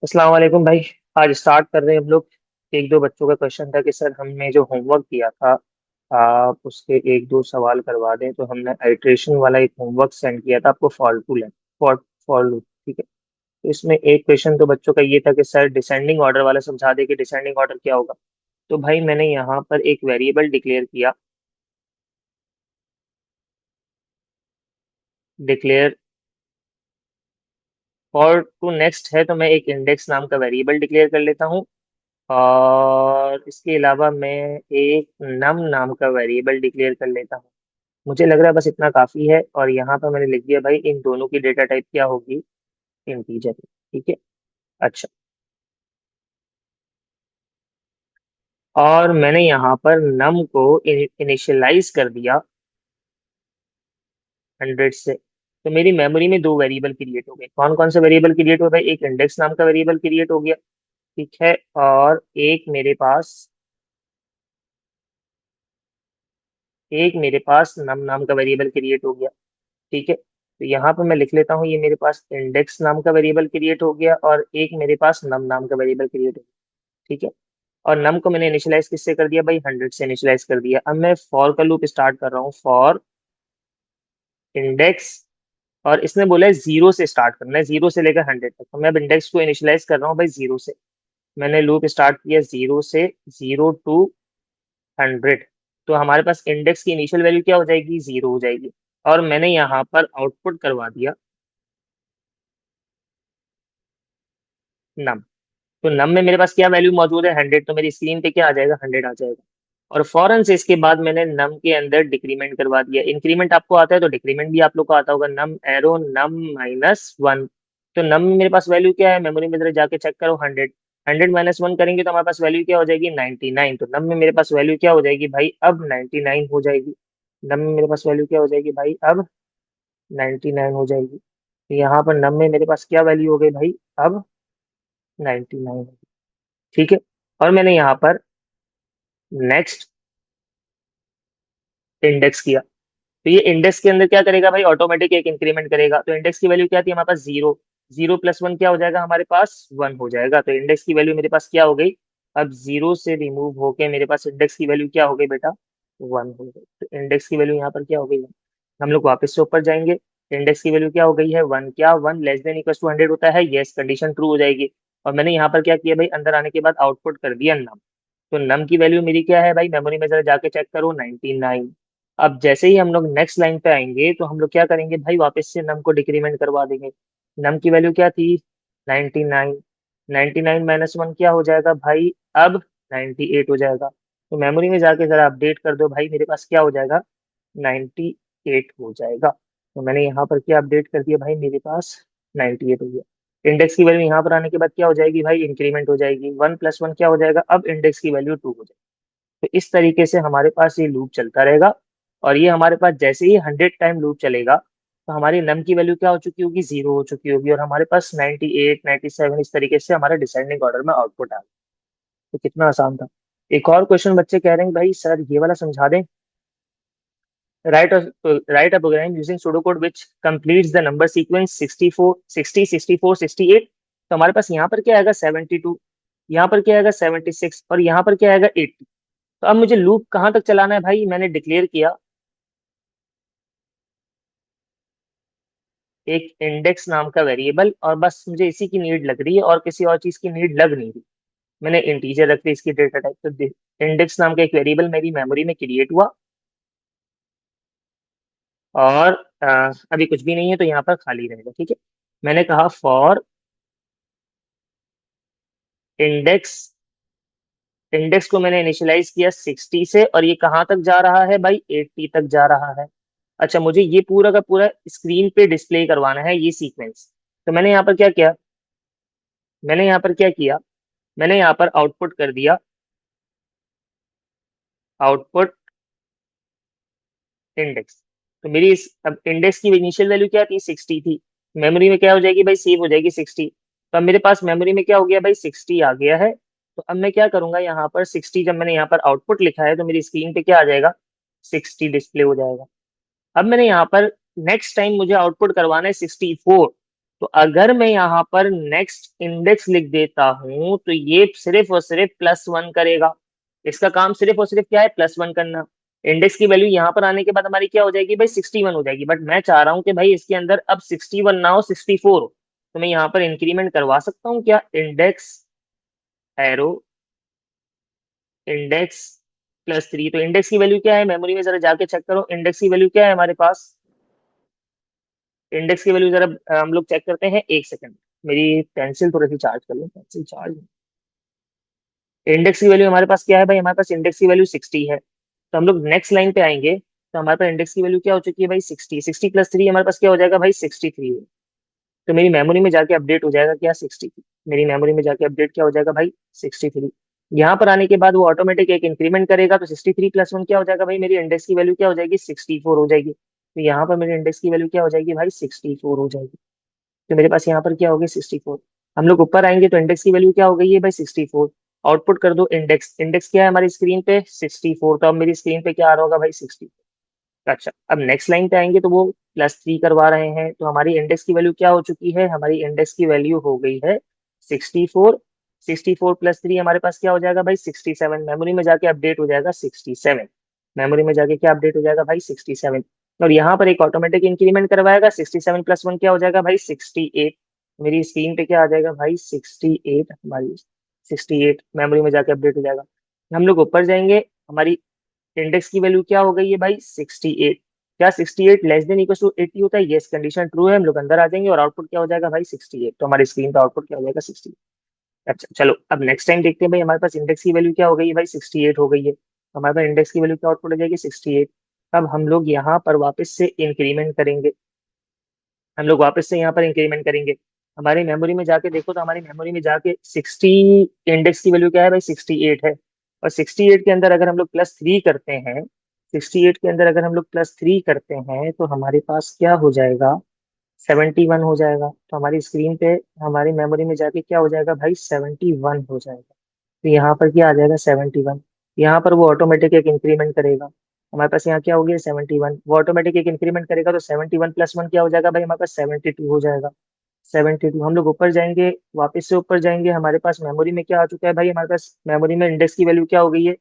अस्सलाम वालेकुम भाई। आज स्टार्ट कर रहे हैं हम लोग। एक दो बच्चों का क्वेश्चन था कि सर हमने जो होमवर्क किया था आप उसके एक दो सवाल करवा दें, तो हमने आइट्रेशन वाला एक होमवर्क सेंड किया था आपको, फॉर टू लें, फॉर लूप, ठीक है। तो इसमें एक क्वेश्चन तो बच्चों का ये था कि सर डिसेंडिंग ऑर्डर वाला समझा दे कि डिसेंडिंग ऑर्डर क्या होगा। तो भाई मैंने यहाँ पर एक वेरिएबल डिक्लेयर किया। डिक्लेयर फॉर टू नेक्स्ट है, तो मैं एक इंडेक्स नाम का वेरिएबल डिक्लेयर कर लेता हूँ। और इसके अलावा मैं एक नम नाम का वेरिएबल डिक्लेयर कर लेता हूँ। मुझे लग रहा है बस इतना काफी है। और यहाँ पर मैंने लिख दिया भाई इन दोनों की डेटा टाइप क्या होगी, इंटीजर। ठीक है। अच्छा, और मैंने यहाँ पर नम को इनिशियलाइज कर दिया 100 से। तो मेरी मेमोरी में दो वेरिएबल क्रिएट हो गए। कौन कौन से वेरिएबल क्रिएट हो गए? एक इंडेक्स नाम का वेरिएबल क्रिएट हो गया, ठीक है। और एक मेरे पास नम नाम का वेरिएबल क्रिएट हो गया, ठीक है। तो यहाँ पे मैं लिख लेता हूँ, ये मेरे पास इंडेक्स नाम का वेरिएबल क्रिएट हो गया और एक मेरे पास नम नाम का वेरिएबल क्रिएट हो गया, ठीक है। और नम को मैंने इनिशियलाइज किससे कर दिया भाई? 100 से इनिशियलाइज कर दिया। अब मैं फॉर का लूप स्टार्ट कर रहा हूँ, फॉर इंडेक्स। और इसने बोला है जीरो से स्टार्ट करना है, जीरो से लेकर 100 तक। तो मैं अब इंडेक्स को इनिशियलाइज कर रहा हूँ भाई जीरो से। मैंने लूप स्टार्ट किया जीरो से, 0 to 100। तो हमारे पास इंडेक्स की इनिशियल वैल्यू क्या हो जाएगी? जीरो हो जाएगी। और मैंने यहाँ पर आउटपुट करवा दिया नम। तो नम में मेरे पास क्या वैल्यू मौजूद है? 100। तो मेरी स्क्रीन पे क्या आ जाएगा? 100 आ जाएगा। और फौरन से इसके बाद मैंने नम के अंदर डिक्रीमेंट करवा दिया। इंक्रीमेंट आपको आता है तो डिक्रीमेंट भी आप लोग को आता होगा। नम एरो नम -1। तो नम में मेरे पास वैल्यू क्या है? मेमोरी में जरा जाके चेक करो। 100। 100 - 1 करेंगे तो हमारे पास वैल्यू क्या हो जाएगी? 99। तो नम में मेरे पास वैल्यू क्या हो जाएगी भाई? अब 99 हो जाएगी। नम में मेरे पास वैल्यू क्या हो जाएगी भाई? अब 99 हो जाएगी। तो यहाँ पर नम में मेरे पास क्या वैल्यू हो गई भाई? अब 99। ठीक है। और मैंने यहाँ पर नेक्स्ट इंडेक्स किया। तो ये इंडेक्स के अंदर क्या करेगा भाई? ऑटोमेटिक एक इंक्रीमेंट करेगा। तो इंडेक्स की वैल्यू क्या थी हमारे पास? जीरो। 0 + 1 क्या हो जाएगा हमारे पास? 1 हो जाएगा। तो इंडेक्स की वैल्यू मेरे पास क्या हो गई? अब जीरो से रिमूव होके मेरे पास इंडेक्स की वैल्यू क्या हो गई बेटा? 1 हो गई। तो इंडेक्स की वैल्यू यहाँ पर क्या हो गई? हम लोग वापस से ऊपर जाएंगे। इंडेक्स की वैल्यू क्या हो गई है? 1। क्या 1 <= 100 होता है? यस, कंडीशन ट्रू हो जाएगी। और मैंने यहाँ पर क्या किया भाई? अंदर आने के बाद आउटपुट कर दिया नम। तो नम की वैल्यू मेरी क्या है भाई? मेमोरी में जरा जाके चेक करो, 99। अब जैसे ही हम लोग नेक्स्ट लाइन पे आएंगे तो हम लोग क्या करेंगे भाई? वापस से नम को डिक्रीमेंट करवा देंगे। नम की वैल्यू क्या थी? 99। 99 -1 क्या हो जाएगा भाई? अब 98 हो जाएगा। तो मेमोरी में जाके जरा अपडेट कर दो भाई, मेरे पास क्या हो जाएगा? 98 हो जाएगा। तो मैंने यहाँ पर क्या अपडेट कर दिया भाई? मेरे पास 98 हो गया। इंडेक्स की वैल्यू यहाँ पर आने के बाद क्या हो जाएगी भाई? इंक्रीमेंट हो जाएगी। 1 + 1 क्या हो जाएगा? अब इंडेक्स की वैल्यू 2 हो जाएगी। तो इस तरीके से हमारे पास ये लूप चलता रहेगा। और ये हमारे पास जैसे ही 100 टाइम लूप चलेगा तो हमारी नम की वैल्यू क्या हो चुकी होगी? जीरो हो चुकी होगी। और हमारे पास 98, 97 इस तरीके से हमारा डिसेंडिंग ऑर्डर में आउटपुट आ गया। तो कितना आसान था। एक और क्वेश्चन बच्चे कह रहे हैं भाई सर ये वाला समझा दें। Write a program using pseudo code which completes the number sequence 64 60 64 68। तो हमारे पास यहाँ पर क्या आएगा? 72। यहाँ पर क्या आएगा? 76। और यहाँ पर क्या आएगा? 80। तो अब मुझे लूप कहाँ तक चलाना है भाई? मैंने डिक्लेयर किया एक इंडेक्स नाम का वेरिएबल, और बस मुझे इसी की नीड लग रही है और किसी और चीज की नीड लग नहीं रही। मैंने इंटीजर रख दी इसकी डेटा टाइप। तो इंडेक्स नाम का एक वेरिएबल मेरी मेमोरी में क्रिएट हुआ। और अभी कुछ भी नहीं है तो यहाँ पर खाली रहेगा, ठीक है। मैंने कहा फॉर इंडेक्स। इंडेक्स को मैंने इनिशियलाइज किया 60 से, और ये कहाँ तक जा रहा है भाई? 80 तक जा रहा है। अच्छा, मुझे ये पूरा का पूरा स्क्रीन पे डिस्प्ले करवाना है ये सीक्वेंस। तो मैंने यहाँ पर क्या किया? मैंने यहाँ पर क्या किया? मैंने यहाँ पर आउटपुट कर दिया। Output index. तो मेरी इस अब इंडेक्स की इनिशियल वैल्यू क्या थी? 60 थी। मेमोरी में क्या हो जाएगी भाई? सेव हो जाएगी 60। तो अब मेरे पास मेमोरी में क्या हो गया भाई? 60 आ गया है। तो अब मैं क्या करूंगा? यहाँ पर 60 जब मैंने यहाँ पर आउटपुट लिखा है तो मेरी स्क्रीन पे क्या आ जाएगा? 60 डिस्प्ले हो जाएगा। अब मैंने यहाँ पर नेक्स्ट टाइम मुझे आउटपुट करवाना है 64। तो अगर मैं यहाँ पर नेक्स्ट इंडेक्स लिख देता हूं तो ये सिर्फ और सिर्फ +1 करेगा। इसका काम सिर्फ और सिर्फ क्या है, +1 करना। इंडेक्स की वैल्यू यहाँ पर आने के बाद हमारी क्या हो जाएगी भाई, 61 हो जाएगी। बट मैं चाह रहा हूँ कि भाई इसके अंदर अब 61 ना हो, 64 हो। तो मैं यहाँ पर इंक्रीमेंट करवा सकता हूँ क्या, इंडेक्स एरो इंडेक्स +3। तो इंडेक्स की वैल्यू क्या है, मेमोरी में जरा जाके चेक करो, इंडेक्स की वैल्यू क्या है हमारे पास। इंडेक्स की वैल्यू जरा हम लोग चेक करते हैं, एक सेकंड। मेरी पेंसिल थोड़ी सी चार्ज कर लो, पेंसिल चार्ज। इंडेक्स की वैल्यू हमारे पास क्या है भाई, हमारे पास इंडेक्स की वैल्यू 60 है। तो हम लोग नेक्स्ट लाइन पे आएंगे तो हमारे पास इंडेक्स की वैल्यू क्या हो चुकी है भाई, 60। 60 +3 हमारे पास क्या हो जाएगा भाई, 63 है। तो मेरी मेमोरी में जाके अपडेट हो जाएगा क्या, 63। मेरी मेमोरी में जाके अपडेट क्या हो जाएगा भाई, 63। यहाँ पर आने के बाद वो ऑटोमेटिक एक इंक्रीमेंट करेगा, तो 63 + 1 क्या हो जाएगा भाई, मेरी इंडेक्स की वैल्यू क्या हो जाएगी, 64 हो जाएगी। तो यहाँ पर मेरी इंडेक्स की वैल्यू क्या हो जाएगी भाई, 64 हो जाएगी। तो मेरे पास यहाँ पर क्या हो गया, 64। हम लोग ऊपर आएंगे तो इंडेक्स की वैल्यू क्या हो गई है भाई, 64। आउटपुट कर दो इंडेक्स, इंडेक्स क्या है हमारी स्क्रीन पे, 64। तो अब मेरी स्क्रीन पे क्या आ रहा होगा भाई, 60। अच्छा, अब नेक्स्ट लाइन पे आएंगे तो वो +3 करवा रहे हैं, तो हमारी इंडेक्स की वैल्यू क्या हो चुकी है, हमारी इंडेक्स की वैल्यू हो गई है 64। 64 + 3 हमारे पास क्या हो जाएगा भाई, 67। मेमोरी में जाके अपडेट हो जाएगा 67। मेमोरी में जाके क्या अपडेट हो जाएगा भाई, 67। और यहाँ पर एक ऑटोमेटिक इंक्रीमेंट करवाएगा, 67 + 1 क्या हो जाएगा भाई, 68। मेरी स्क्रीन पे क्या आ जाएगा भाई, 68 हमारी, 68 मेमोरी में जाके अपडेट हो जाएगा। हम लोग ऊपर जाएंगे, हमारी इंडेक्स की वैल्यू क्या हो गई है भाई, 68। क्या 68 < 80 होता है, यस कंडीशन ट्रू है। हम लोग अंदर आ जाएंगे और आउटपुट क्या हो जाएगा भाई, 68। तो हमारी स्क्रीन पे आउटपुट क्या हो जाएगा, 68। अच्छा चलो, अब नेक्स्ट टाइम देखते हैं भाई, हमारे पास इंडेक्स की वैल्यू क्या हो गई है भाई, 68 हो गई है। हमारे पास इंडेक्स की वैल्यू क्या आउटपुट हो जाएगी, 68। अब हम लोग यहाँ पर वापस से इंक्रीमेंट करेंगे, हम लोग वापस से यहाँ पर इंक्रीमेंट करेंगे। हमारी मेमोरी में जाके देखो तो हमारी मेमोरी में जाके 60, इंडेक्स की वैल्यू क्या है भाई, 68 है। और 68 के अंदर अगर हम लोग +3 करते हैं, 68 के अंदर अगर हम लोग +3 करते हैं तो हमारे पास क्या हो जाएगा, 71 हो जाएगा। तो हमारी स्क्रीन पे हमारी मेमोरी में जाके क्या हो जाएगा भाई, 71 हो जाएगा। तो यहाँ पर क्या आ जाएगा, 71। यहाँ पर वो ऑटोमेटिक एक इंक्रीमेंट करेगा, हमारे पास यहाँ क्या हो गया, 71। वो ऑटोमेटिक एक इंक्रीमेंट करेगा तो 71 + 1 क्या हो जाएगा भाई, हमारे पास 72 हो जाएगा। 72 हम लोग ऊपर जाएंगे, वापस से ऊपर जाएंगे, हमारे पास मेमोरी में क्या आ चुका है भाई, हमारे पास मेमोरी में इंडेक्स की वैल्यू क्या हो गई है,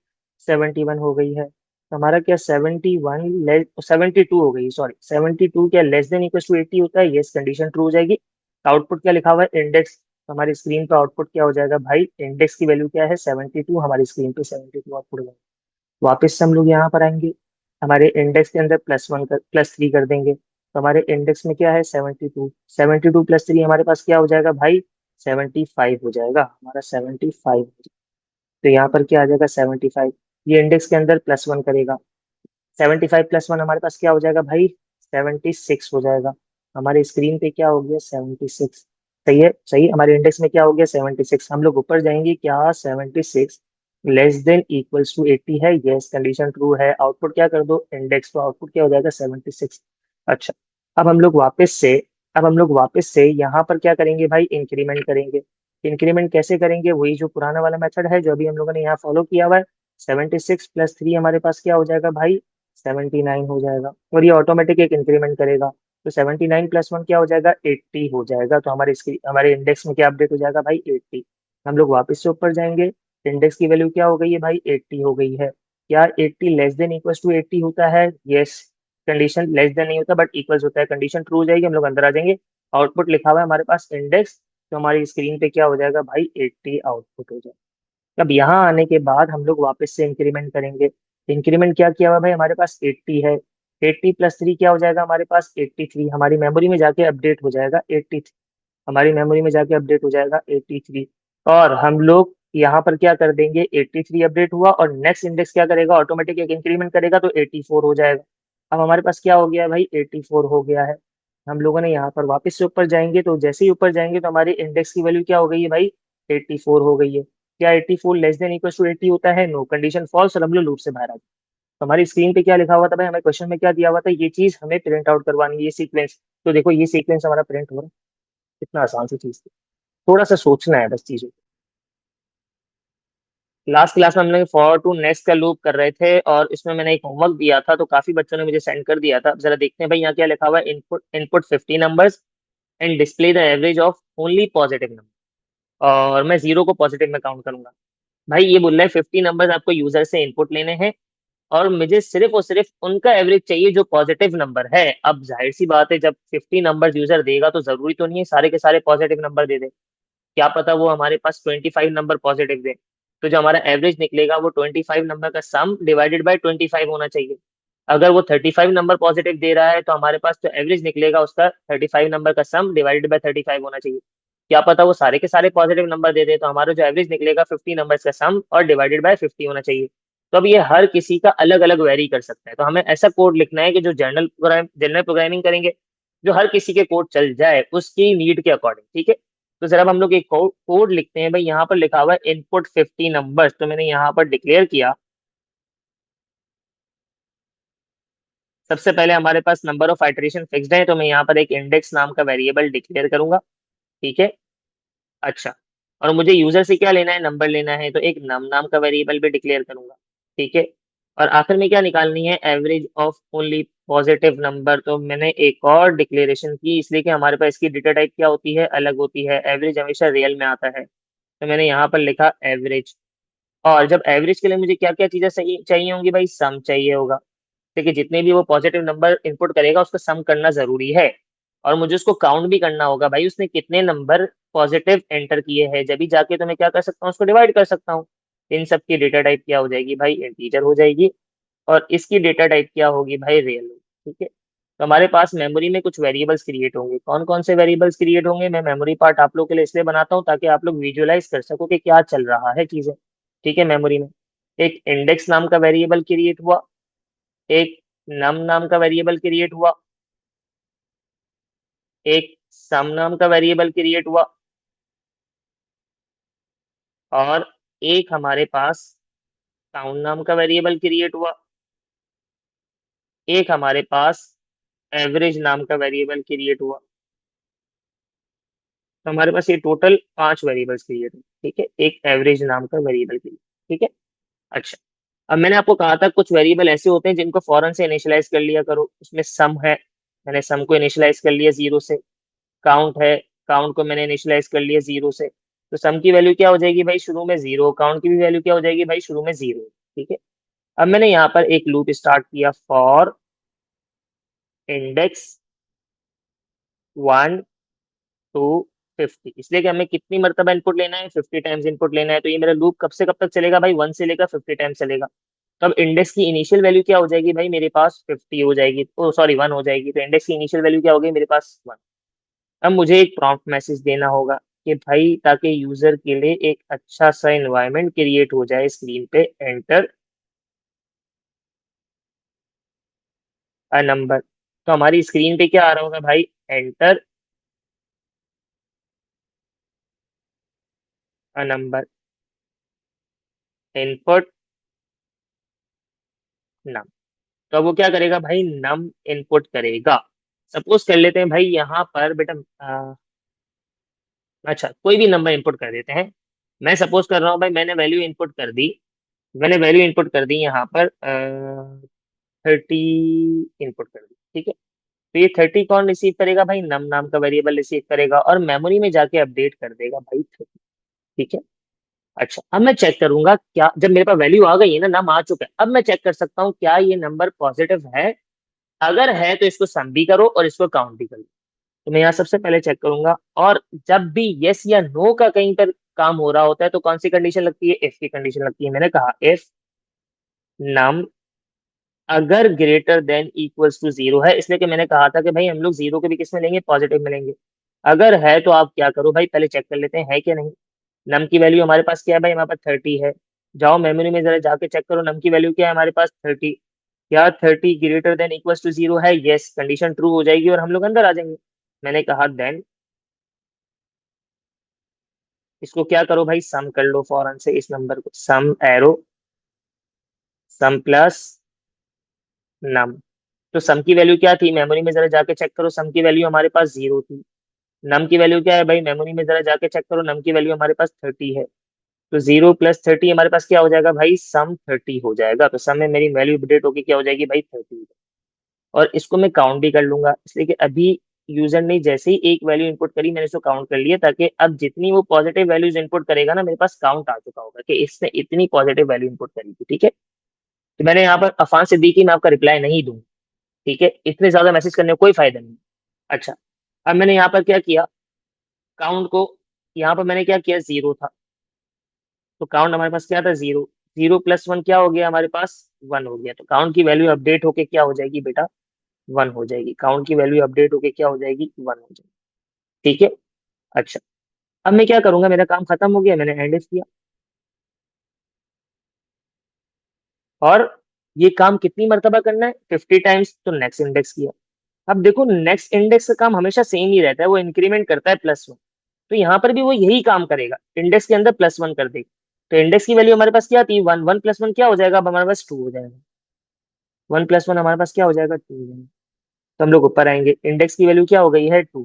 71 हो गई है। तो हमारा क्या 71 लेस 72 हो गई, सॉरी 72 क्या < 80 होता है, यस कंडीशन ट्रू हो जाएगी। आउटपुट क्या लिखा हुआ है, इंडेक्स। हमारी स्क्रीन पे आउटपुट क्या हो जाएगा भाई, इंडेक्स की वैल्यू क्या है, 72। हमारी स्क्रीन पे 72 आउटपुट हो जाएगा। वापस से हम लोग यहाँ पर आएंगे, हमारे इंडेक्स के अंदर +3 कर देंगे। तो हमारे इंडेक्स में क्या है, 72। 72 + 3 हमारे पास क्या हो जाएगा भाई, 75 हो जाएगा हमारा, 75। तो यहाँ पर क्या आ जाएगा, 75। ये इंडेक्स के अंदर +1 करेगा, 75 + 1 हमारे पास क्या हो जाएगा भाई, 76 हो जाएगा। हमारी स्क्रीन पे क्या हो गया, 76। सही है, सही। हमारे इंडेक्स में क्या हो गया, 76। हम लोग ऊपर जाएंगे, क्या 76 < 80 है, यस कंडीशन ट्रू है। आउटपुट क्या कर दो, इंडेक्स। तो आउटपुट क्या हो जाएगा, 76। अच्छा, अब हम लोग वापस से अब हम लोग वापस से यहाँ पर क्या करेंगे भाई, इंक्रीमेंट करेंगे। इंक्रीमेंट कैसे करेंगे, वही जो पुराना वाला मेथड है जो अभी हम लोगों ने यहाँ फॉलो किया हुआ है। 76 + 3 हमारे पास क्या हो जाएगा भाई, 79 हो जाएगा। और ये ऑटोमेटिक एक इंक्रीमेंट करेगा, तो 79 + 1 क्या हो जाएगा, 80 हो जाएगा। तो हमारे इंडेक्स में क्या अपडेट हो जाएगा भाई, 80। हम लोग वापस से ऊपर जाएंगे, इंडेक्स की वैल्यू क्या हो गई है भाई, 80 हो गई है। क्या 80 < 80 होता है, यस कंडीशन लेस देन नहीं होता बट इक्वल्स होता है, कंडीशन ट्रू हो जाएगी। हम लोग अंदर आ जाएंगे, आउटपुट लिखा हुआ है हमारे पास इंडेक्स। तो हमारी स्क्रीन पे क्या हो जाएगा भाई, 80 आउटपुट हो जाएगा। अब यहाँ आने के बाद हम लोग वापस से इंक्रीमेंट करेंगे। इंक्रीमेंट क्या किया हुआ भाई, हमारे पास 80 है। 80 + 3 क्या हो जाएगा हमारे पास, 83। हमारी मेमोरी में जाके अपडेट हो जाएगा 83। हमारी मेमोरी में जाके अपडेट हो जाएगा 83। और हम लोग यहाँ पर क्या कर देंगे, 83 अपडेट हुआ और नेक्स्ट इंडेक्स क्या करेगा, ऑटोमेटिक एक इंक्रीमेंट करेगा तो 84 हो जाएगा। अब हमारे पास क्या हो गया है भाई, 84 हो गया है। हम लोगों ने यहाँ पर वापस से ऊपर जाएंगे, तो जैसे ही ऊपर जाएंगे तो हमारी इंडेक्स की वैल्यू क्या हो गई है भाई, 84 हो गई है। क्या 84 < 80 होता है, नो कंडीशन फॉल्स। और हम लोग लूप से बाहर आ गए। तो हमारी स्क्रीन पे क्या लिखा हुआ था भाई, हमें क्वेश्चन में क्या दिया हुआ था, ये चीज हमें प्रिंट आउट करवानी है, ये सीक्वेंस। तो देखो ये सीक्वेंस हमारा प्रिंट हो रहा है। कितना आसान सी चीज थी, थोड़ा सा सोचना है बस चीजों को। लास्ट क्लास में हम लोग फॉर टू नेक्स्ट का लूप कर रहे थे और इसमें मैंने एक होमवर्क दिया था, तो काफी बच्चों ने मुझे सेंड कर दिया था। जरा देखते हैं भाई यहाँ क्या लिखा हुआ है, input input 50 numbers, and display the average of only positive number, और मैं जीरो को पॉजिटिव में काउंट करूंगा। भाई ये बोल रहा है 50 नंबर्स आपको यूजर से इनपुट लेने हैं, और मुझे सिर्फ और सिर्फ उनका एवरेज चाहिए जो पॉजिटिव नंबर है। अब जाहिर सी बात है, जब 50 नंबर्स यूजर देगा तो जरूरी तो नहीं है सारे के सारे पॉजिटिव नंबर दे दे। क्या पता वो हमारे पास 25 नंबर पॉजिटिव दे, तो जो हमारा एवरेज निकलेगा वो 25 नंबर का सम डिवाइडेड बाय 25 होना चाहिए। अगर वो 35 नंबर पॉजिटिव दे रहा है तो हमारे पास जो एवरेज निकलेगा उसका 35 नंबर का सम डिवाइडेड बाय 35 होना चाहिए। क्या पता वो सारे के सारे पॉजिटिव नंबर दे दे, तो हमारा जो एवरेज निकलेगा 50 नंबर्स का सम और डिवाइडेड बाय 50 होना चाहिए। तो अब ये हर किसी का अलग अलग वेरी कर सकता है, तो हमें ऐसा कोड लिखना है कि जो जनरल प्रोग्रामिंग करेंगे, जो हर किसी के कोड चल जाए उसकी नीड के अकॉर्डिंग, ठीक है। तो जरा अब हम लोग एक कोड लिखते हैं। भाई यहाँ पर लिखा हुआ है इनपुट 50 नंबर्स, तो मैंने यहाँ पर डिक्लेयर किया। सबसे पहले हमारे पास नंबर ऑफ आइटरेशन फिक्स्ड है, तो मैं यहाँ पर एक इंडेक्स नाम का वेरिएबल डिक्लेयर करूंगा, ठीक है। अच्छा, और मुझे यूजर से क्या लेना है, नंबर लेना है, तो एक नम नाम का वेरिएबल भी डिक्लेयर करूंगा, ठीक है। और आखिर में क्या निकालनी है, average of only positive number, तो मैंने एक और डिक्लेरेशन की, इसलिए कि हमारे पास इसकी डेटा टाइप क्या होती है, अलग होती है। एवरेज हमेशा रियल में आता है, तो मैंने यहाँ पर लिखा एवरेज। और जब एवरेज के लिए मुझे क्या क्या चीजें सही चाहिए होंगी, भाई सम चाहिए होगा। देखिए जितने भी वो पॉजिटिव नंबर इनपुट करेगा उसका सम करना जरूरी है, और मुझे उसको काउंट भी करना होगा, भाई उसने कितने नंबर पॉजिटिव एंटर किए हैं, जब भी जाके तो मैं क्या कर सकता हूँ, उसको डिवाइड कर सकता हूँ। इन सब की डेटा टाइप क्या हो जाएगी भाई, इंटीजर हो जाएगी, और इसकी डेटा टाइप क्या होगी भाई, रियल होगी, ठीक है। तो हमारे पास मेमोरी में कुछ वेरिएबल्स क्रिएट होंगे। कौन कौन से वेरिएबल्स क्रिएट होंगे, मैं मेमोरी पार्ट आप लोग के लिए इसलिए बनाता हूँ ताकि आप लोग विजुअलाइज कर सको कि क्या चल रहा है चीजें, ठीक है। मेमोरी में एक इंडेक्स नाम का वेरिएबल क्रिएट हुआ, एक नम नाम का वेरिएबल क्रिएट हुआ, एक सम नाम का वेरिएबल क्रिएट हुआ, और एक हमारे पास काउंट नाम का वेरिएबल क्रिएट हुआ, एक हमारे पास एवरेज नाम का वेरिएबल क्रिएट हुआ। तो हमारे पास ये टोटल 5 वेरिएबल्स क्रिएट हुए, ठीक है, एक एवरेज नाम का वेरिएबल क्रिएट, ठीक है। अच्छा, अब मैंने आपको कहा था कुछ वेरिएबल ऐसे होते हैं जिनको फौरन से इनिशियलाइज कर लिया करो, उसमें सम है, मैंने सम को इनिशियलाइज कर लिया 0 से। काउंट है, काउंट को मैंने इनिशियलाइज कर लिया 0 से। तो सम की वैल्यू क्या हो जाएगी भाई, शुरू में 0, काउंट की भी वैल्यू क्या हो जाएगी भाई, शुरू में 0, ठीक है। अब मैंने यहाँ पर एक लूप स्टार्ट किया, फॉर इंडेक्स 1 टू 50, इसलिए कि हमें कितनी मरतबा इनपुट लेना है, 50 टाइम्स इनपुट लेना है। तो ये मेरा लूप कब से कब तक चलेगा भाई, 1 से लेकर 50 टाइम्स चलेगा। तो अब इंडेक्स की इनिशियल वैल्यू क्या हो जाएगी भाई, मेरे पास 50 हो जाएगी, ओ सॉरी 1 हो जाएगी, तो इंडेक्स की इनिशियल वैल्यू क्या हो गई मेरे पास 1। अब मुझे एक प्रॉम्प्ट मैसेज देना होगा कि भाई ताकि यूजर के लिए एक अच्छा सा एनवायरनमेंट क्रिएट हो जाए स्क्रीन पे, एंटर अ नंबर। तो हमारी स्क्रीन पे क्या आ रहा होगा भाई, एंटर अ नंबर, इनपुट नम। तो अब वो क्या करेगा भाई, नम इनपुट करेगा। सपोज कर लेते हैं भाई यहाँ पर बेटा, अच्छा कोई भी नंबर इनपुट कर देते हैं। मैं सपोज कर रहा हूँ भाई, मैंने वैल्यू इनपुट कर दी, मैंने वैल्यू इनपुट कर दी यहाँ पर 30 इनपुट कर दी, ठीक है। तो ये 30 कौन रिसीव करेगा भाई, नम नाम का वेरिएबल रिसीव करेगा, और मेमोरी में जाके अपडेट कर देगा भाई 30, ठीक है। अच्छा, अब मैं चेक करूंगा क्या, जब मेरे पास वैल्यू आ गई है ना, नम आ चुका है, अब मैं चेक कर सकता हूँ क्या ये नंबर पॉजिटिव है। अगर है तो इसको सम भी करो और इसको काउंट भी करो। तो मैं यहाँ सबसे पहले चेक करूंगा, और जब भी यस या नो का कहीं पर काम हो रहा होता है तो कौन सी कंडीशन लगती है, इफ की कंडीशन लगती है। मैंने कहा इफ नम अगर ग्रेटर देन इक्वल्स टू 0 है, इसलिए कि मैंने कहा था कि भाई हम लोग 0 के भी किस में लेंगे, पॉजिटिव में लेंगे। अगर है तो आप क्या करो भाई, पहले चेक कर लेते हैं है क्या नहीं। नम की वैल्यू हमारे पास क्या है भाई, हमारे पास 30 है। जाओ मेमोरी में जरा जाके चेक करो, नम की वैल्यू क्या है हमारे पास 30। क्या 30 ग्रेटर देन इक्वल्स टू 0 है, यस, कंडीशन ट्रू हो जाएगी और हम लोग अंदर आ जाएंगे। मैंने कहा देन इसको क्या करो भाई, सम कर लो फौरन से इस नंबर को, सम एरो, सम प्लस नम। तो सम की वैल्यू क्या थी, मेमोरी में जरा जाके चेक करो, सम की वैल्यू हमारे पास 0 थी। नम की वैल्यू क्या है भाई, मेमोरी में जरा जाके चेक करो, नम की वैल्यू हमारे पास 30 है। तो 0 + 30 हमारे पास क्या हो जाएगा भाई, सम 30 हो जाएगा। तो सम में मेरी वैल्यू अपडेट होगी क्या हो जाएगी भाई, 30। और इसको मैं काउंट भी कर लूंगा, इसलिए कि अभी यूजर ने जैसे ही एक वैल्यू इनपुट करी मैंने उसको काउंट कर लिया, ताकि अब जितनी वो पॉजिटिव वैल्यूज इनपुट करेगा ना मेरे पास काउंट आ चुका होगा कि इसने इतनी पॉजिटिव वैल्यू इनपुट करी थी। ठीक है, तो मैंने यहाँ पर अफान सिद्दीकी मैं आपका रिप्लाई नहीं दूँ। ठीक है, इतने ज्यादा मैसेज करने का कोई फायदा नहीं। अच्छा, अब मैंने यहाँ पर क्या किया, काउंट को यहाँ पर मैंने क्या किया, जीरो था, तो काउंट हमारे पास क्या था, जीरो। जीरो प्लस वन क्या हो गया हमारे पास, वन हो गया। तो काउंट की वैल्यू अपडेट होके क्या हो जाएगी बेटा, वन हो जाएगी। काउंट की वैल्यू अपडेट होके क्या हो जाएगी, वन हो जाएगी। ठीक है। अच्छा, अब मैं क्या करूंगा, मेरा काम खत्म हो गया, मैंने एंड किया। और ये काम कितनी मर्तबा करना है, 50 टाइम्स, तो नेक्स्ट इंडेक्स किया। अब देखो नेक्स्ट इंडेक्स का काम हमेशा सेम ही रहता है, वो इंक्रीमेंट करता है प्लस वन। तो यहाँ पर भी वो यही काम करेगा, इंडेक्स के अंदर प्लस वन कर देगा। तो इंडेक्स की वैल्यू हमारे पास क्या थी, वन, वन प्लस वन क्या हो जाएगा, अब हमारे पास टू हो जाएगा। वन प्लस वन हमारे पास क्या हो जाएगा, टू हो जाएगा। तो हम लोग ऊपर आएंगे, इंडेक्स की वैल्यू क्या हो गई है, टू।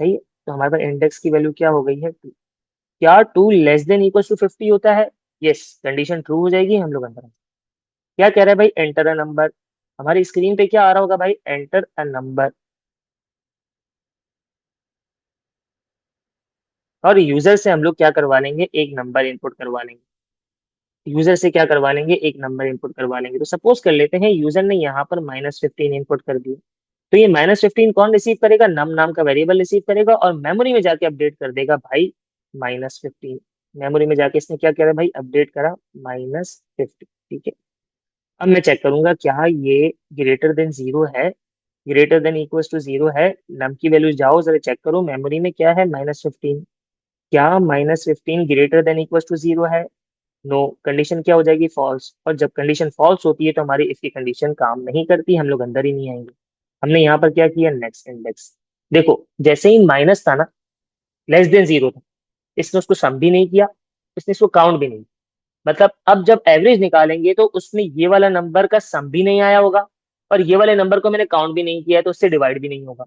सही है, तो हमारे पास इंडेक्स की वैल्यू क्या हो गई है, टू। क्या two less than equal to 50 होता है, यस, कंडीशन ट्रू हो जाएगी, हम लोग अंदर आएंगे। क्या कह रहा है भाई, एंटर अ नंबर। हमारी स्क्रीन पे क्या आ रहा होगा भाई, एंटर अ नंबर। और यूजर से हम लोग क्या करवा लेंगे, एक नंबर इनपुट करवा लेंगे। यूजर से क्या करवा लेंगे, एक नंबर इनपुट करवा लेंगे। तो सपोज कर लेते हैं यूजर ने यहाँ पर -15 इनपुट कर दिया। तो ये -15 कौन रिसीव करेगा, नम नाम का वेरिएबल रिसीव करेगा और मेमोरी में जाके अपडेट कर देगा भाई -15। मेमोरी में जाके इसने क्या करा भाई, अपडेट करा -50। ठीक है, अब मैं चेक करूंगा क्या ये ग्रेटर देन जीरो है, greater than equal to zero है। नम की वैल्यू जाओ जरा चेक करो, मेमोरी में क्या है, -15। क्या -15 greater than equal to zero है, नो। कंडीशन क्या हो जाएगी, फॉल्स। और जब कंडीशन फॉल्स होती है तो हमारी इसकी कंडीशन काम नहीं करती, हम लोग अंदर ही नहीं आएंगे। हमने यहाँ पर क्या किया, नेक्स्ट इंडेक्स। देखो जैसे ही माइनस था ना, लेस देन जीरो था, इसने उसको सम भी नहीं किया, इसने इसको काउंट भी नहीं किया। मतलब अब जब एवरेज निकालेंगे तो उसमें ये वाला नंबर का सम भी नहीं आया होगा, और ये वाले नंबर को मैंने काउंट भी नहीं किया है तो उससे डिवाइड भी नहीं होगा।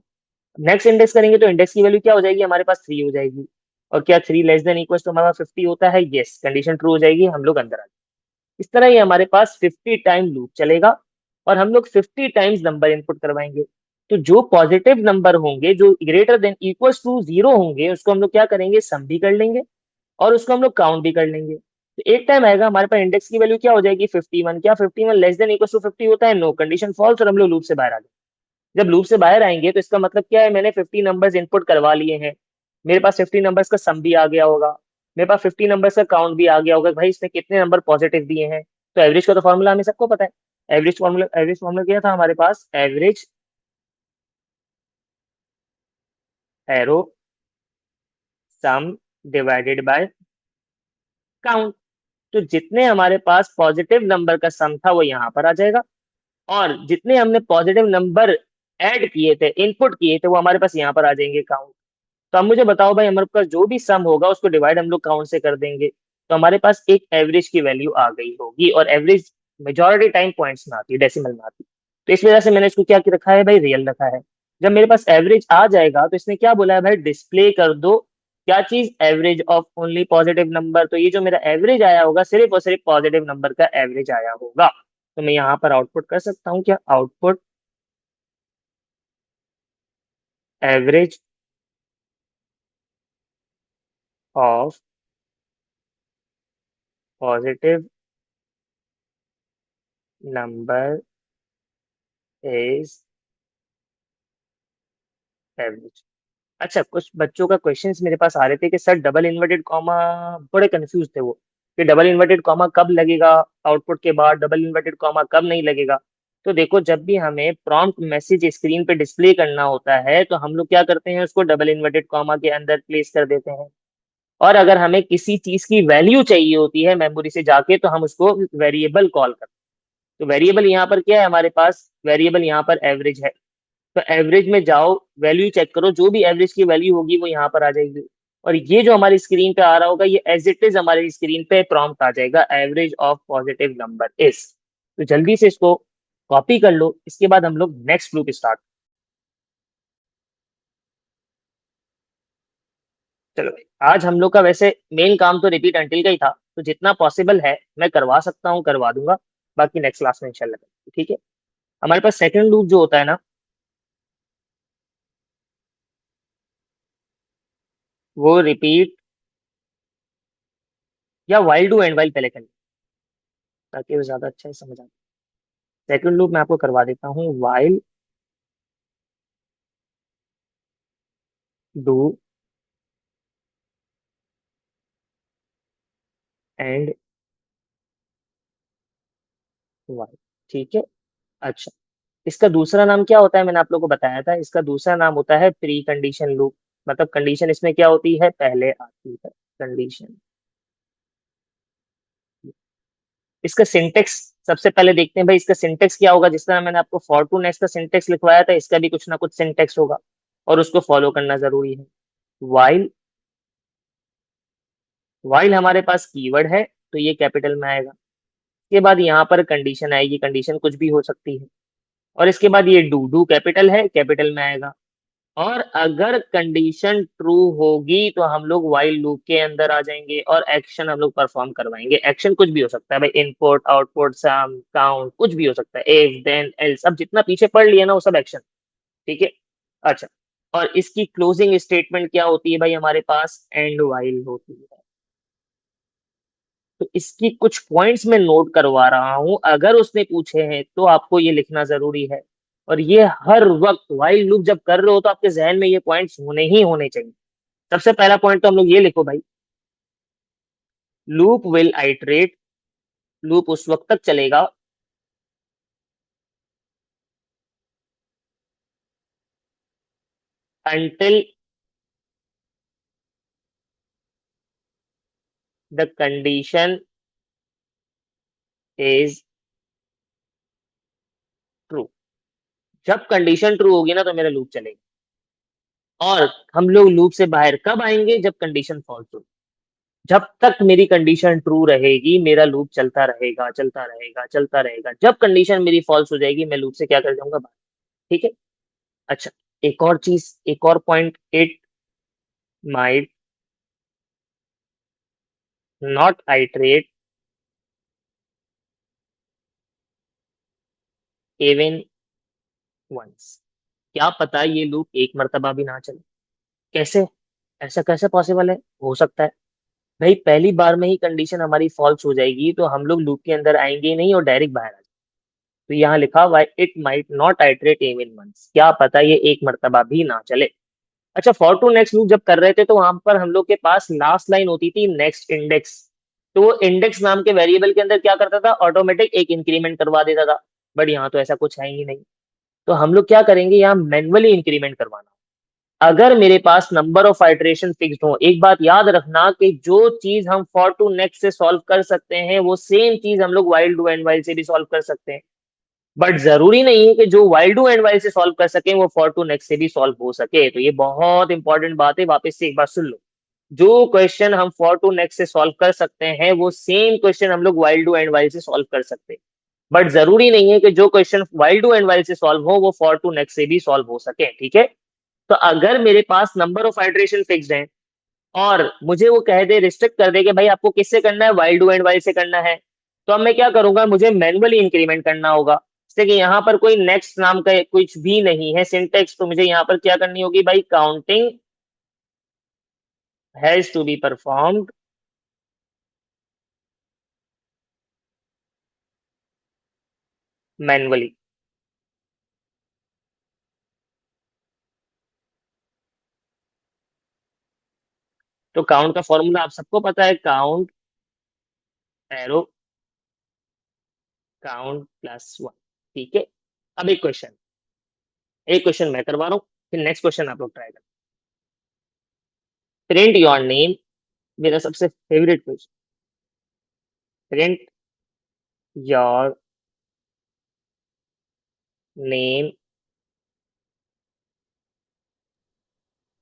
नेक्स्ट इंडेक्स करेंगे तो इंडेक्स की वैल्यू क्या हो जाएगी, हमारे पास थ्री हो जाएगी। और क्या थ्री लेस देन इक्वल तो हमारा 50 होता है, यस, कंडीशन ट्रू हो जाएगी, हम लोग अंदर आ जाएंगे। इस तरह ये हमारे पास 50 टाइम लूप चलेगा, और हम लोग 50 टाइम्स नंबर इनपुट करवाएंगे। तो जो पॉजिटिव नंबर होंगे, जो greater than equals to zero होंगे, उसको हम लोग क्या करेंगे, सम भी कर लेंगे और उसको हम लोग काउंट भी कर लेंगे। तो एक टाइम आएगा हमारे पास इंडेक्स की वैल्यू क्या हो जाएगी, 51। क्या 51 लेस देन इक्वल टू 50 होता है, नो, कंडीशन फॉल्स, और हम लोग लूप से बाहर आ गए। जब लूप से बाहर आएंगे तो इसका मतलब क्या है, मैंने 50 नंबर्स इनपुट करवा लिए हैं, मेरे पास 50 नंबर्स का सम भी आ गया होगा, मेरे पास 50 नंबर्स का काउंट भी आ गया होगा, भाई इसने कितने नंबर पॉजिटिव दिए हैं। तो एवरेज का तो फॉर्मूला हमें सबको पता है। एवरेज फॉर्मूला क्या था हमारे पास, average error sum divided by count. तो जितने हमारे पास पॉजिटिव नंबर का सम था वो यहाँ पर आ जाएगा, और जितने हमने पॉजिटिव नंबर ऐड किए थे, इनपुट किए थे, वो हमारे पास यहाँ पर आ जाएंगे काउंट। तो अब मुझे बताओ भाई, हमारे पास जो भी सम होगा उसको डिवाइड हम लोग काउंट से कर देंगे, तो हमारे पास एक एवरेज की वैल्यू आ गई होगी। और एवरेज मेजोरिटी टाइम पॉइंट्स में आती है, डेसिमल में आती है। तो इस वजह से मैंने इसको क्या रखा है भाई, रियल रखा है। जब मेरे पास एवरेज आ जाएगा तो इसने क्या बोला है भाई, डिस्प्ले कर दो क्या चीज, average of only positive number. तो ये जो मेरा एवरेज आया होगा सिर्फ और सिर्फ पॉजिटिव नंबर का एवरेज आया होगा। तो मैं यहाँ पर आउटपुट कर सकता हूँ क्या, output average of positive number is average. अच्छा, कुछ बच्चों का क्वेश्चंस मेरे पास आ रहे थे कि सर डबल इन्वर्टेड कॉमा, बड़े कंफ्यूज थे वो, कि डबल इन्वर्टेड कॉमा कब लगेगा आउटपुट के बाद, डबल इन्वर्टेड कॉमा कब नहीं लगेगा। तो देखो जब भी हमें प्रॉम्प्ट मैसेज स्क्रीन पे डिस्प्ले करना होता है तो हम लोग क्या करते हैं, उसको डबल इन्वर्टेड कॉमा के अंदर प्लेस कर देते हैं। और अगर हमें किसी चीज की वैल्यू चाहिए होती है मेमोरी से जाके तो हम उसको वेरिएबल कॉल करते हैं। तो वेरिएबल यहाँ पर क्या है हमारे पास, वेरिएबल यहाँ पर एवरेज है। तो एवरेज में जाओ, वैल्यू चेक करो, जो भी एवरेज की वैल्यू होगी वो यहाँ पर आ जाएगी। और ये जो हमारी स्क्रीन पे आ रहा होगा ये एज इट इज हमारी स्क्रीन पे प्रॉम्प्ट आ जाएगा, average of positive number is. तो जल्दी से इसको कॉपी कर लो, इसके बाद हम लोग नेक्स्ट लूप स्टार्ट। चलो भाई, आज हम लोग का वैसे मेन काम तो रिपीट अंटिल का ही था, तो जितना पॉसिबल है मैं करवा सकता हूँ करवा दूंगा, बाकी नेक्स्ट क्लास में इंशाल्लाह। ठीक है, हमारे पास सेकंड लूप जो होता है ना, वो रिपीट, या वाइल डू एंड वाइल पहले कर, ताकि वो ज्यादा अच्छा से समझ आए। सेकंड लूप मैं आपको करवा देता हूँ, वाइल डू एंड वाइल। ठीक है। अच्छा, इसका दूसरा नाम क्या होता है, मैंने आप लोग को बताया था, इसका दूसरा नाम होता है प्री कंडीशन लूप। मतलब कंडीशन इसमें क्या होती है, पहले आती है कंडीशन। इसका सिंटेक्स सबसे पहले देखते हैं भाई, इसका सिंटेक्स क्या होगा। जिस तरह मैंने आपको फॉर टू नेक्स्ट का सिंटेक्स लिखवाया था, इसका भी कुछ ना कुछ सिंटेक्स होगा और उसको फॉलो करना जरूरी है। वाइल, वाइल हमारे पास कीवर्ड है तो ये कैपिटल में आएगा। इसके बाद यहाँ पर कंडीशन आएगी, कंडीशन कुछ भी हो सकती है। और इसके बाद ये डू, डू कैपिटल है, कैपिटल में आएगा। और अगर कंडीशन ट्रू होगी तो हम लोग वाइल लूप के अंदर आ जाएंगे और एक्शन हम लोग परफॉर्म करवाएंगे। एक्शन कुछ भी हो सकता है भाई, इनपुट, आउटपुट, सम, काउंट, कुछ भी हो सकता है, इफ, देन, एल्स, अब जितना पीछे पढ़ लिया ना वो सब एक्शन। ठीक है। अच्छा, और इसकी क्लोजिंग स्टेटमेंट क्या होती है भाई, हमारे पास एंड वाइल होती है। तो इसकी कुछ पॉइंट्स मैं नोट करवा रहा हूं, अगर उसने पूछे हैं तो आपको ये लिखना जरूरी है। और ये हर वक्त वाइल लूप जब कर रहे हो तो आपके जहन में ये पॉइंट्स होने ही होने चाहिए। सबसे पहला पॉइंट तो हम लोग ये लिखो भाई, लूप विल आइटरेट, लूप उस वक्त तक चलेगा until the condition is true। जब कंडीशन ट्रू होगी ना तो मेरा लूप चलेगा। और हम लोग लूप से बाहर कब आएंगे, जब कंडीशन फॉल्स होगी। जब तक मेरी कंडीशन ट्रू रहेगी मेरा लूप चलता रहेगा, चलता रहेगा, चलता रहेगा। जब कंडीशन मेरी फॉल्स हो जाएगी मैं लूप से क्या कर जाऊंगा, बाहर। ठीक है। अच्छा, एक और चीज, एक और point, it might not iterate even once. क्या पता ये लूप एक मर्तबा भी ना चले। कैसे, ऐसा कैसे पॉसिबल है, हो सकता है भाई पहली बार में ही कंडीशन हमारी फॉल्स हो जाएगी तो हम लोग लूप के अंदर आएंगे ही नहीं और डायरेक्ट बाहर आ जाएंगे। तो यहाँ लिखा हुआ है it might not iterate even once, क्या पता ये एक मर्तबा भी ना चले। अच्छा, फॉर टू नेक्स्ट लूप जब कर रहे थे तो वहां पर हम लोग के पास लास्ट लाइन होती थी नेक्स्ट इंडेक्स। तो वो इंडेक्स नाम के वेरिएबल के अंदर क्या करता था, ऑटोमेटिक एक इंक्रीमेंट करवा देता था। बट यहाँ तो ऐसा कुछ है ही नहीं। तो हम लोग क्या करेंगे, यहाँ मैन्युअली इंक्रीमेंट करवाना। अगर मेरे पास नंबर ऑफ आइटरेशन फिक्स्ड हो, एक बात याद रखना कि जो चीज हम फॉर टू नेक्स्ट से सॉल्व कर सकते हैं वो सेम चीज हम लोग वाइल डू एंड वाइल से भी सॉल्व कर सकते हैं। बट जरूरी नहीं है कि जो वाइल डू एंड वाइल से सॉल्व कर सके वो फॉर टू नेक्स्ट से भी सॉल्व हो सके। तो ये बहुत इंपॉर्टेंट बात है, वापस से एक बार सुन लो। जो क्वेश्चन हम फॉर टू नेक्स्ट से सॉल्व कर सकते हैं वो सेम क्वेश्चन हम लोग वाइल डू एंड वाइल से सॉल्व कर सकते हैं। बट जरूरी नहीं है कि जो question while do and while से सॉल्व हो वो फॉर टू नेक्स्ट से भी सॉल्व हो सके। ठीक है। तो अगर मेरे पास नंबर ऑफ आइटरेशन फिक्स्ड है और मुझे वो कह दे, रिस्ट्रिक्ट कर दे कि भाई आपको किससे करना है, वाइल डू एंड वाइल से करना है, तो अब मैं क्या करूंगा, मुझे मैनुअली इंक्रीमेंट करना होगा। जैसे कि यहाँ पर कोई नेक्स्ट नाम का कुछ भी नहीं है सिंटेक्स, तो मुझे यहाँ पर क्या करनी होगी भाई, counting has to be performed manually. तो काउंट का फॉर्मूला आप सबको पता है, count arrow count plus one. ठीक है। अब एक क्वेश्चन मैं करवा रहा हूँ, फिर नेक्स्ट क्वेश्चन आप लोग ट्राई करें। प्रिंट योर नेम, मेरा सबसे favourite question. Print your name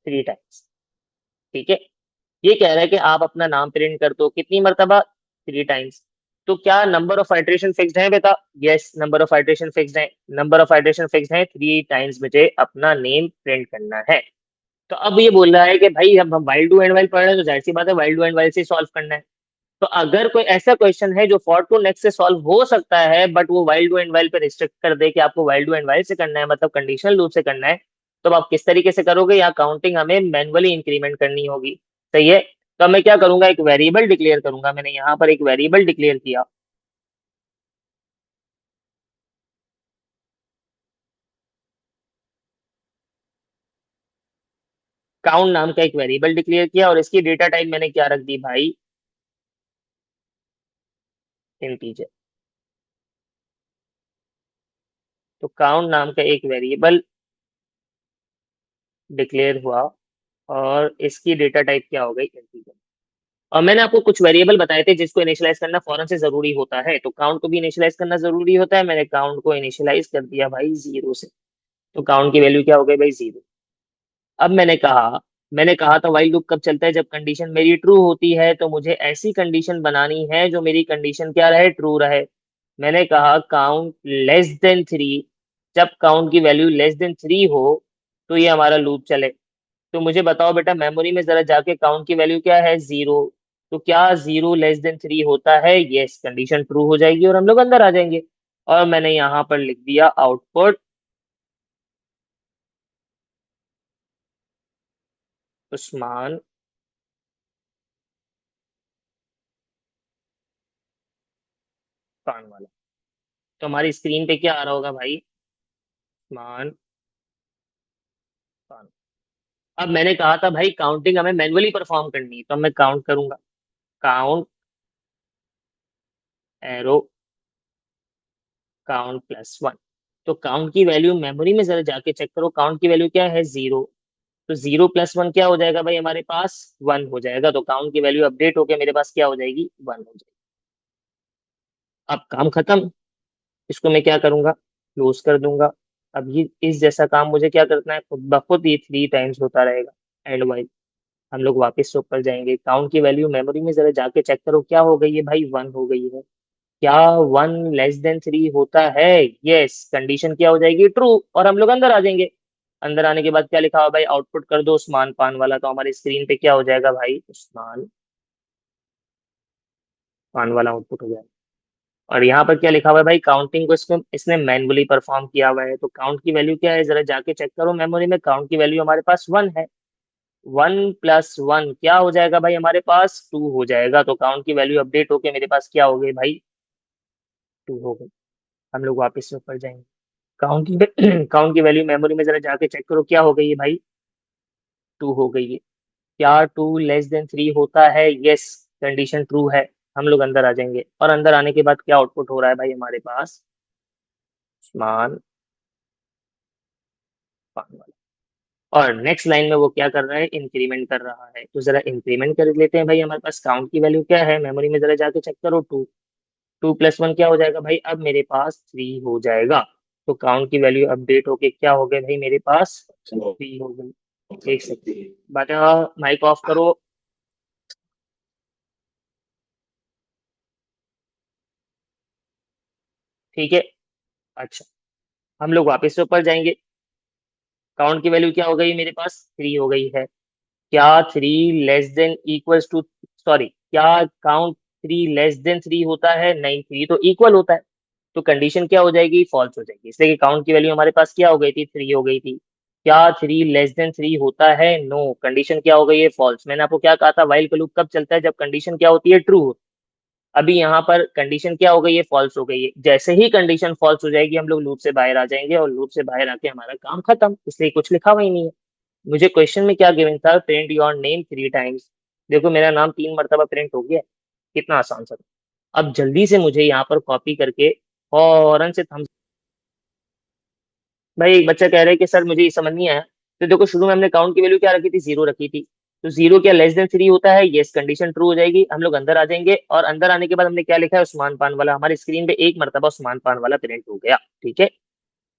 three times. ठीक है। ये कह रहा है कि आप अपना नाम प्रिंट कर दो कितनी मर्तबा, थ्री टाइम्स। तो क्या नंबर ऑफ आइटरेशन फिक्स्ड है बेटा, yes number of iteration fixed है, नंबर ऑफ आइटरेशन फिक्स्ड है, थ्री टाइम्स मुझे अपना नेम प्रिंट करना है। तो अब ये बोल रहा है कि भाई अब हम वाइल डू एंड वाइल पढ़ रहे हैं तो जाहिर सी बात है वाइल डू एंड वाइल से सॉल्व करना है। तो अगर कोई ऐसा क्वेश्चन है जो फॉर टू नेक्स्ट से सॉल्व हो सकता है बट वो वाइल डू एंड वाइल पे रिस्ट्रिक्ट कर दे कि आपको वाइल डू एंड वाइल से करना है, मतलब कंडीशनल लूप से करना है, तो अब आप किस तरीके से करोगे, या काउंटिंग हमें मैनुअली इंक्रीमेंट करनी होगी। सही है। तो अब मैं क्या करूंगा, एक वेरिएबल डिक्लेयर करूंगा। मैंने यहाँ पर एक वेरिएबल डिक्लेयर किया, काउंट नाम का एक वेरिएबल डिक्लेयर किया, और इसकी डेटा टाइप मैंने क्या रख दी भाई, इंटीजर। तो काउंट नाम का एक वेरिएबल डिक्लेयर हुआ, और इसकी डेटा टाइप क्या हो गई, इंटीजर। और मैंने आपको कुछ वेरिएबल बताए थे जिसको इनिशियलाइज करना फौरन से जरूरी होता है, तो काउंट को भी इनिशियलाइज करना जरूरी होता है। मैंने काउंट को इनिशियलाइज कर दिया भाई 0 से, तो काउंट की वैल्यू क्या हो गई भाई, 0। अब मैंने कहा था वाइल लूप कब चलता है, जब कंडीशन मेरी ट्रू होती है। तो मुझे ऐसी कंडीशन बनानी है जो मेरी कंडीशन क्या रहे, ट्रू रहे। मैंने कहा काउंट लेस देन 3, जब काउंट की वैल्यू लेस देन 3 हो तो ये हमारा लूप चले। तो मुझे बताओ बेटा, मेमोरी में जरा जाके काउंट की वैल्यू क्या है, 0। तो क्या 0 लेस देन 3 होता है, यस, कंडीशन ट्रू हो जाएगी और हम लोग अंदर आ जाएंगे। और मैंने यहाँ पर लिख दिया आउटपुट उस्मान खान वाला। तो हमारी स्क्रीन पे क्या आ रहा होगा भाई, उस्मान खान। अब मैंने कहा था भाई काउंटिंग हमें मैन्युअली परफॉर्म करनी है, तो अब मैं काउंट करूंगा, काउंट एरो काउंट +1। तो काउंट की वैल्यू मेमोरी में जरा जाके चेक करो, काउंट की वैल्यू क्या है, 0। तो 0 + 1 क्या हो जाएगा भाई, हमारे पास 1 हो जाएगा। तो काउंट की वैल्यू अपडेट होके मेरे पास क्या हो जाएगी, 1 हो जाएगी। अब काम खत्म। इसको मैं क्या करूंगा, क्लोज कर दूंगा। अब ये इस जैसा काम मुझे क्या करना है, खुद ब खुद ये 3 टाइम्स होता रहेगा। एंड वाइल हम लोग वापस से ऊपर जाएंगे, काउंट की वैल्यू मेमोरी में जरा जाके चेक करो, क्या हो गई है भाई, 1 हो गई है। क्या 1 लेस देन 3 होता है, यस, कंडीशन क्या हो जाएगी, ट्रू, और हम लोग अंदर आ जाएंगे। अंदर आने के बाद क्या लिखा हुआ भाई, आउटपुट कर दो उस्मान पान वाला। तो हमारी स्क्रीन पे क्या हो जाएगा भाई, उस्मान पान वाला आउटपुट हो जाएगा। और यहाँ पर क्या लिखा हुआ है भाई, काउंटिंग को इसको इसने मैनुअली परफॉर्म किया हुआ है। तो काउंट की वैल्यू क्या है, जरा जाके चेक करो मेमोरी में, काउंट की वैल्यू हमारे पास 1 है। 1 + 1 क्या हो जाएगा भाई, हमारे पास 2 हो जाएगा। तो काउंट की वैल्यू अपडेट होके मेरे पास क्या हो गई भाई, 2 हो गई। हम लोग वापस से ऊपर जाएंगे, काउंट की काउंट की वैल्यू मेमोरी में जरा जाके चेक करो, क्या हो गई है भाई, 2 हो गई है। क्या 2 लेस देन 3 होता है, यस, कंडीशन ट्रू है। हम लोग अंदर आ जाएंगे, और अंदर आने के बाद क्या आउटपुट हो रहा है भाई हमारे पास, मान पान वाला। और नेक्स्ट लाइन में वो क्या कर रहा है, इंक्रीमेंट कर रहा है। तो जरा इंक्रीमेंट कर लेते हैं भाई, हमारे पास काउंट की वैल्यू क्या है, मेमोरी में जरा जाके चेक करो, 2। 2 + 1 क्या हो जाएगा भाई, अब मेरे पास 3 हो जाएगा। तो काउंट की वैल्यू अपडेट होके क्या हो गए भाई, मेरे पास 3 हो गई। एक सेकंड बेटा, माइक ऑफ करो। ठीक है, अच्छा, हम लोग वापस से ऊपर जाएंगे। काउंट की वैल्यू क्या हो गई, मेरे पास 3 हो गई है। क्या 3 less than equals to, sorry, क्या काउंट 3 < 3 होता है, नहीं, 3 तो इक्वल होता है। तो कंडीशन क्या हो जाएगी, फॉल्स हो जाएगी, इसलिए कि काउंट की वैल्यू हमारे पास क्या हो गई थी, 3 हो गई थी। क्या 3 < 3 होता है, नो, कंडीशन क्या हो गई है, फॉल्स। मैंने आपको क्या कहा था, वाइल का लूप कब चलता है, जब कंडीशन क्या होती है, ट्रू। अभी यहाँ पर कंडीशन क्या हो गई है, फॉल्स हो गई है। जैसे ही कंडीशन फॉल्स हो जाएगी हम लोग लूप से बाहर आ जाएंगे, और लूप से बाहर आके हमारा काम खत्म, इसलिए कुछ लिखा हुआ ही नहीं है। मुझे क्वेश्चन में क्या गिवन था, प्रिंट योर नेम 3 टाइम्स। देखो मेरा नाम 3 मरतबा प्रिंट हो गया। कितना आसान सा था। अब जल्दी से मुझे यहाँ पर कॉपी करके फौरन से थम। भाई एक बच्चा कह रहा है कि सर मुझे ये समझ नहीं आया। तो देखो शुरू में हमने काउंट की वैल्यू क्या रखी थी, 0 रखी थी। तो 0 क्या लेस देन 3 होता है, यस, कंडीशन ट्रू हो जाएगी। हम लोग अंदर आ जाएंगे, और अंदर आने के बाद हमने क्या लिखा है, उस्मान पान वाला। हमारी स्क्रीन पे 1 मरतबा उस्मान पान वाला प्रिंट हो गया। ठीक है,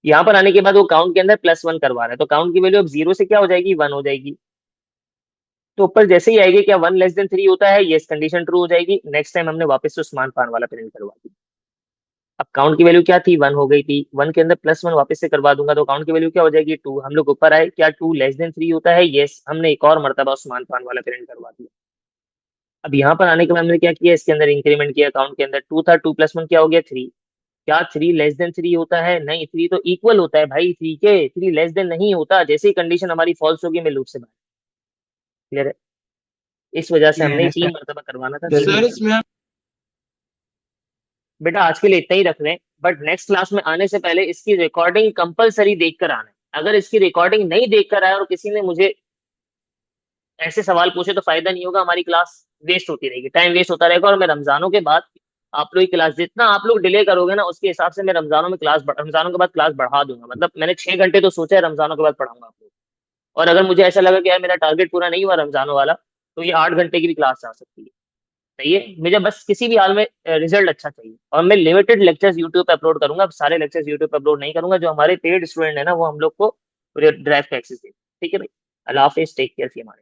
यहाँ पर आने के बाद वो काउंट के अंदर +1 करवा रहा है, तो काउंट की वैल्यू अब 0 से क्या हो जाएगी, 1 हो जाएगी। तो ऊपर जैसे ही आएगी, क्या 1 < 3 होता है, यस, कंडीशन ट्रू हो जाएगी। नेक्स्ट टाइम हमने वापस से उस्मान पान वाला प्रिंट करवा दी। अब काउंट की वैल्यू क्या थी, 1 हो गई थी, 1 के अंदर +1 वापस से करवा दूंगा, तो काउंट की वैल्यू क्या हो जाएगी, 2। हम लोग ऊपर आए, क्या 2 < 3 होता है, यस, हमने एक और मरतबा उस्मान पान वाला प्रिंट करवा दिया। अब यहाँ पर आने के बाद हमने क्या किया, इसके अंदर इंक्रीमेंट किया, काउंट के अंदर 2 था, 2 + 1 क्या हो गया, 3। क्या 3 < 3 होता है, नहीं, 3 तो इक्वल होता है भाई, 3 के 3 लेस देन नहीं होता। जैसे ही कंडीशन हमारी फॉल्स होगी, मैं लूप से बाहर। क्लियर है। इस वजह से हमने ये 3 मरतबा करवाना था, 3 सर मरतबा। इसमें बेटा आज के लिए इतना ही रख रहे हैं, बट नेक्स्ट क्लास में आने से पहले इसकी रिकॉर्डिंग कंपलसरी देख कर आना है। अगर इसकी रिकॉर्डिंग नहीं देख कर आया और किसी ने मुझे ऐसे सवाल पूछे तो फायदा नहीं होगा, हमारी क्लास वेस्ट होती रहेगी, टाइम वेस्ट होता रहेगा। और मैं रमजानों के बाद आप लोग की क्लास, जितना आप लोग डिले करोगे ना उसके हिसाब से मैं रमजानों में रमजानों के बाद क्लास बढ़ा दूंगा। मतलब मैंने 6 घंटे तो सोचा है रमजानों के बाद पढ़ाऊंगा आप लोग। और अगर मुझे ऐसा लगा कि यार मेरा टारगेट पूरा नहीं हुआ रमजानों वाला, तो ये 8 घंटे की भी क्लास जा सकती है। सही है, मुझे बस किसी भी हाल में रिजल्ट अच्छा चाहिए। और मैं लिमिटेड लेक्चर्स यूट्यूब पे अपलोड करूंगा, अब सारे लेक्चर्स यूट्यूब पे अपलोड नहीं करूंगा। जो हमारे पेड स्टूडेंट है ना वो हम लोग को डायरेक्ट एक्सेस दे। ठीक है भाई, अल्लाह हाफिज, टेक केयर, सी हमारे।